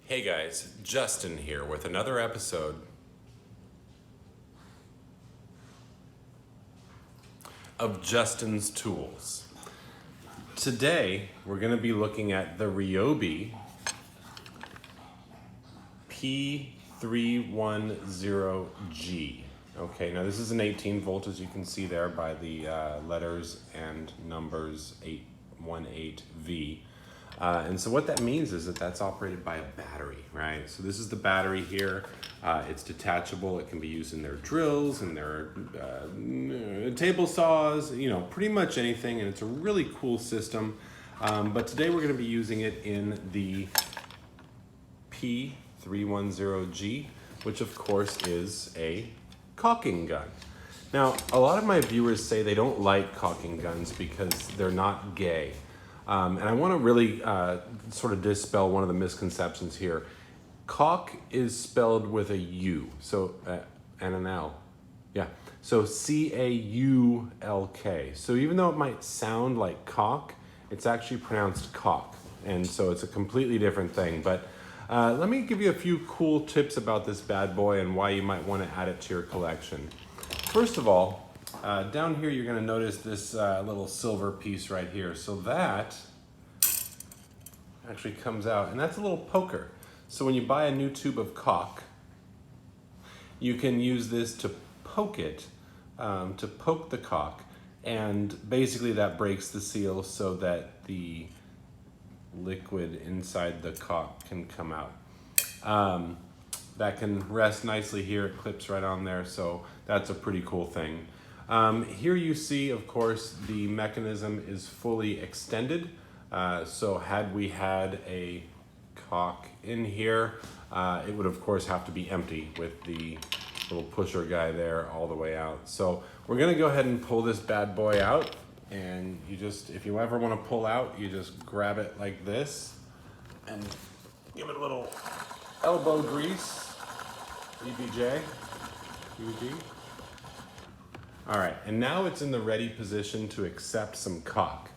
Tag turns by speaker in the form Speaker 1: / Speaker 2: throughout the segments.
Speaker 1: Hey guys, Justin here with another episode of Justin's Tools. Today we're going to be looking at the Ryobi P310G. Okay, now this is an 18 volt, as you can see there by the letters and numbers 818V. And so what that means is that that's operated by a battery, right? So this is the battery here. It's detachable. It can be used in their drills and their table saws, you know, pretty much anything. And it's a really cool system. But today we're going to be using it in the P310G, which of course is a caulking gun. Now, a lot of my viewers say they don't like caulking guns because they're not gay. And I want to really sort of dispel one of the misconceptions here. Caulk is spelled with a U, so and an L. Yeah, so C-A-U-L-K. So even though it might sound like caulk, it's actually pronounced caulk. And so it's a completely different thing. But let me give you a few cool tips about this bad boy and why you might want to add it to your collection. First of all, down here you're going to notice this little silver piece right here. So that actually comes out, and that's a little poker. So when you buy a new tube of caulk, you can use this to poke it, to poke the caulk, and basically that breaks the seal so that the liquid inside the caulk can come out. That can rest nicely here. It clips right on there, so that's a pretty cool thing. Here you see, of course, the mechanism is fully extended. So had we had a caulk in here, it would of course have to be empty with the little pusher guy there all the way out. So we're gonna go ahead and pull this bad boy out, and you just, if you ever wanna pull out, you just grab it like this and give it a little elbow grease, EBJ, UD. All right, and now it's in the ready position to accept some caulk.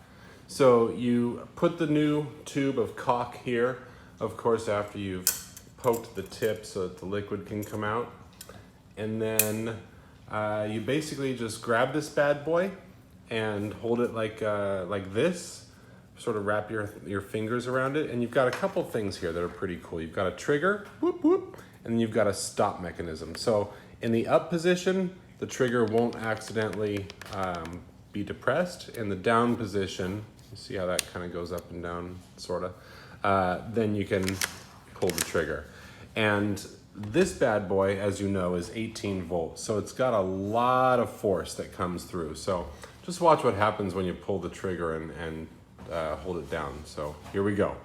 Speaker 1: So you put the new tube of caulk here, of course, after you've poked the tip so that the liquid can come out. And then you basically just grab this bad boy and hold it like this, sort of wrap your fingers around it. And you've got a couple things here that are pretty cool. You've got a trigger, whoop, whoop, and then you've got a stop mechanism. So in the up position, the trigger won't accidentally be depressed. In the down position, you see how that kind of goes up and down, sort of, then you can pull the trigger. And this bad boy, as you know, is 18 volts. So it's got a lot of force that comes through. So just watch what happens when you pull the trigger and hold it down. So here we go.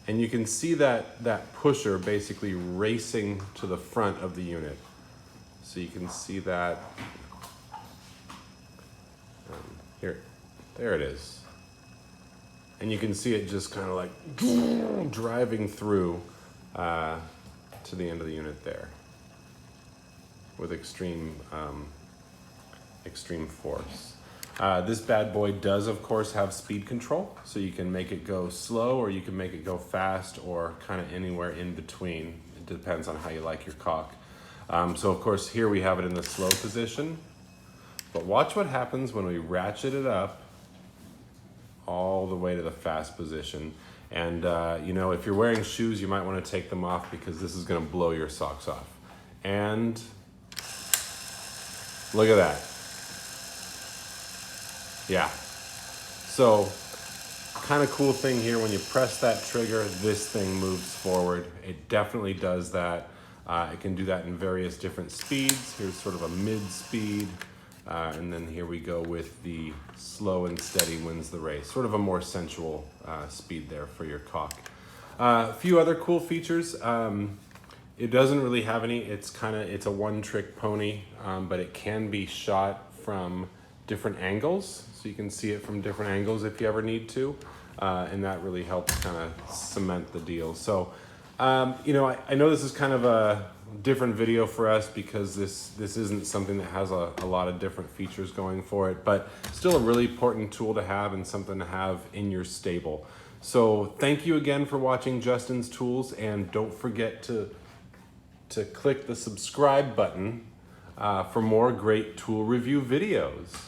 Speaker 1: And you can see that pusher basically racing to the front of the unit. So you can see that, here, there it is. And you can see it just kind of like driving through to the end of the unit there with extreme force. This bad boy does, of course, have speed control, so you can make it go slow or you can make it go fast or kind of anywhere in between. It depends on how you like your caulk. So, of course, here we have it in the slow position. But watch what happens when we ratchet it up all the way to the fast position. And, you know, if you're wearing shoes, you might want to take them off because this is going to blow your socks off. And look at that. Yeah, so kind of cool thing here, when you press that trigger, this thing moves forward. It definitely does that. It can do that in various different speeds. Here's sort of a mid speed, and then here we go with the slow and steady wins the race. Sort of a more sensual speed there for your caulk. A few other cool features. It doesn't really have any, it's a one-trick pony, but it can be shot from different angles, so you can see it from different angles if you ever need to, and that really helps kind of cement the deal. So You know, I know this is kind of a different video for us because this isn't something that has a lot of different features going for it, but still a really important tool to have and something to have in your stable. So thank you again for watching Justin's Tools, and don't forget to click the subscribe button for more great tool review videos.